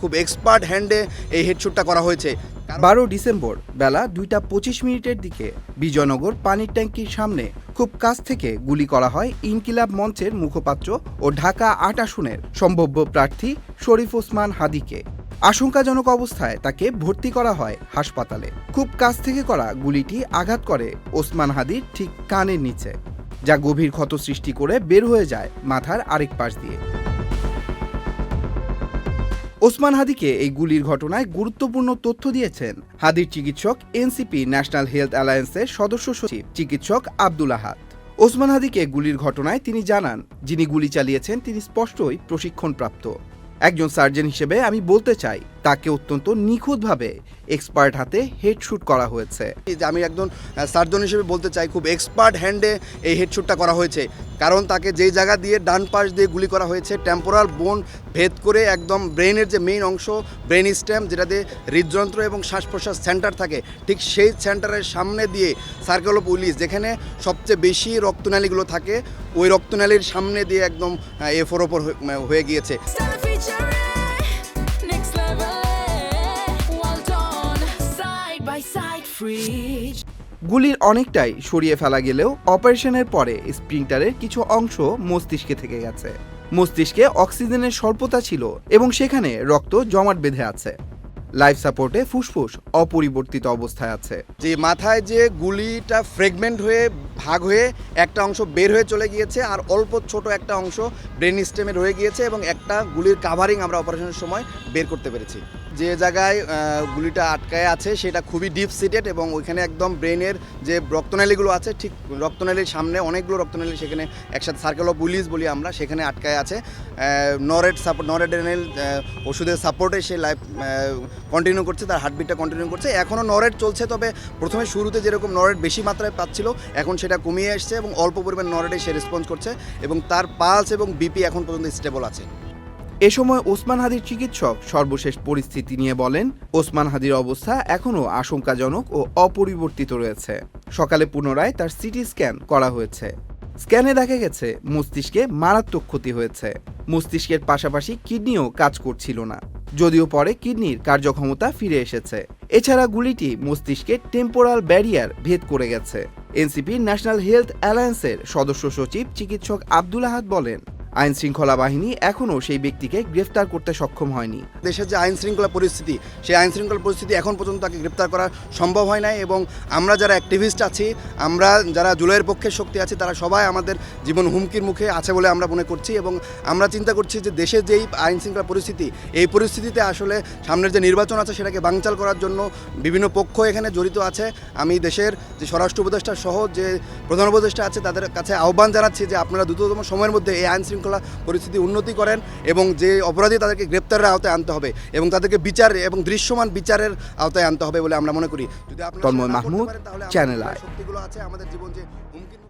খুব এক্সপার্ট হ্যান্ডে এই হেডশুটটা করা হয়েছে। 12 ডিসেম্বর বেলা 2:25 দিকে বিজয়নগর পানির ট্যাঙ্কির সামনে খুব কাছ থেকে গুলি করা হয় ইনকিলাব মঞ্চের মুখপাত্র ও ঢাকা 8 আসনের সম্ভাব্য প্রার্থী শরীফ ওসমান হাদিকে। আশঙ্কাজনক অবস্থায় তাকে ভর্তি করা হয় হাসপাতালে। খুব কাছ থেকে করা গুলিটি আঘাত করে ওসমান হাদির ঠিক কানের নিচে, যা গভীর ক্ষত সৃষ্টি করে বের হয়ে যায় মাথার আরেক পাশ দিয়ে। ওসমান হাদিকে এই গুলির ঘটনায় গুরুত্বপূর্ণ তথ্য দিয়েছেন হাদির চিকিৎসক, এনসিপি ন্যাশনাল হেলথ অ্যালায়েন্সের সদস্য সচিব চিকিৎসক আব্দুল আহাদ। ওসমান হাদিকে গুলির ঘটনায় তিনি জানান, যিনি গুলি চালিয়েছেন তিনি স্পষ্টই প্রশিক্ষণপ্রাপ্ত। একজন সার্জন হিসেবে আমি বলতে চাই, তাকে অত্যন্ত নিখুঁতভাবে এক্সপার্ট হাতে হেডশুট করা হয়েছে। আমি একজন সার্জন হিসেবে বলতে চাই, খুব এক্সপার্ট হ্যান্ডে এই হেডশুটটা করা হয়েছে। কারণ তাকে যেই জায়গা দিয়ে ডান পাশ দিয়ে গুলি করা হয়েছে, টেম্পোরাল বোন ভেদ করে একদম ব্রেনের যে মেইন অংশ, ব্রেন স্টেম, যেটা দিয়ে হৃদযন্ত্র এবং শ্বাস প্রশ্বাস সেন্টার থাকে, ঠিক সেই সেন্টারের সামনে দিয়ে সার্কেল অফ উইলিস, যেখানে সবচেয়ে বেশি রক্তনালীগুলো থাকে, ওই রক্তনালীর সামনে দিয়ে একদম এ4 ওপর হয়ে গিয়েছে। গুলির অনেকটাই সরিয়ে ফেলা গেলেও অপারেশনের পরে স্প্রিন্টারের কিছু অংশ মস্তিষ্কে থেকে গেছে। মস্তিষ্কে অক্সিজেনের স্বল্পতা ছিল এবং সেখানে রক্ত জমাট বেঁধে আছে। লাইফ সাপোর্টে ফুসফুস অপরিবর্তিত অবস্থায় আছে। যে মাথায় যে গুলিটা ফ্রেগমেন্ট হয়ে ভাগ হয়ে একটা অংশ বের হয়ে চলে গিয়েছে, আর অল্প ছোট একটা অংশ ব্রেন স্টেমে রয়ে গিয়েছে, এবং একটা গুলির কাভারিং আমরা অপারেশনের সময় বের করতে পেরেছি। যে জায়গায় গুলিটা আটকায় আছে সেটা খুবই ডিপ সিটেড, এবং ওইখানে একদম ব্রেনের যে রক্তনালীগুলো আছে, ঠিক রক্তনালীর সামনে অনেকগুলো রক্তনালী সেখানে একসাথে সার্কেল অফ উইলিস বলি আমরা, সেখানে আটকায় আছে। নরেড্রেনাল ওষুধের সাপোর্টে সে লাইফ কন্টিনিউ করছে, তার হার্টবিটটা কন্টিনিউ করছে। এখনও নরেড চলছে, তবে প্রথমে শুরুতে যেরকম নরেড বেশি মাত্রায় পাচ্ছিল, এখন সেটা কমিয়ে আসছে এবং অল্প পরিমাণ নরেডে সে রেসপন্স করছে, এবং তার পালস এবং বিপি এখন পর্যন্ত স্টেবল আছে। এ সময় ওসমান হাদির চিকিৎসক সর্বশেষ পরিস্থিতি নিয়ে বলেন, ওসমান হাদির অবস্থা এখনও আশঙ্কাজনক ও অপরিবর্তিত রয়েছে। সকালে পুনরায় তার সিটি স্ক্যান করা হয়েছে। স্ক্যানে দেখা গেছে মস্তিষ্কে মারাত্মক ক্ষতি হয়েছে। মস্তিষ্কের পাশাপাশি কিডনিও কাজ করছিল না, যদিও পরে কিডনির কার্যক্ষমতা ফিরে এসেছে। এছাড়া গুলিটি মস্তিষ্কের টেম্পোরাল ব্যারিয়ার ভেদ করে গেছে। এনসিপি ন্যাশনাল হেলথ অ্যালায়েন্সের সদস্য সচিব চিকিৎসক আব্দুল আহাদ বলেন, আইন শৃঙ্খলা বাহিনী এখনও সেই ব্যক্তিকে গ্রেফতার করতে সক্ষম হয়নি। দেশের যে আইন শৃঙ্খলা পরিস্থিতি, সেই আইন শৃঙ্খলা পরিস্থিতি এখন পর্যন্ত তাকে গ্রেপ্তার করা সম্ভব হয় নাই, এবং আমরা যারা অ্যাক্টিভিস্ট আছি, আমরা যারা জুলাইয়ের পক্ষে শক্তি আছি, তারা সবাই আমাদের জীবন হুমকির মুখে আছে বলে আমরা মনে করছি। এবং আমরা চিন্তা করছি যে দেশের যেই আইন শৃঙ্খলা পরিস্থিতি, এই পরিস্থিতিতে আসলে সামনের যে নির্বাচন আছে সেটাকে বানচাল করার জন্য বিভিন্ন পক্ষ এখানে জড়িত আছে। আমি দেশের যে স্বরাষ্ট্র উপদেষ্টা সহ যে প্রধান উপদেষ্টা আছে, তাদের কাছে আহ্বান জানাচ্ছি যে আপনারা দ্রুততম সময়ের মধ্যে এই আইন শৃঙ্খলা পরিস্থিতি উন্নতি করেন, এবং যে অপরাধী তাদেরকে গ্রেপ্তারের আওতায় আনতে হবে, এবং তাদেরকে বিচার এবং দৃশ্যমান বিচারের আওতায় আনতে হবে বলে আমরা মনে করি। যদি আপনারা তন্ময় মাহমুদ, চ্যানেল আই। শক্তিগুলো আছে আমাদের জীবন যে হুমকির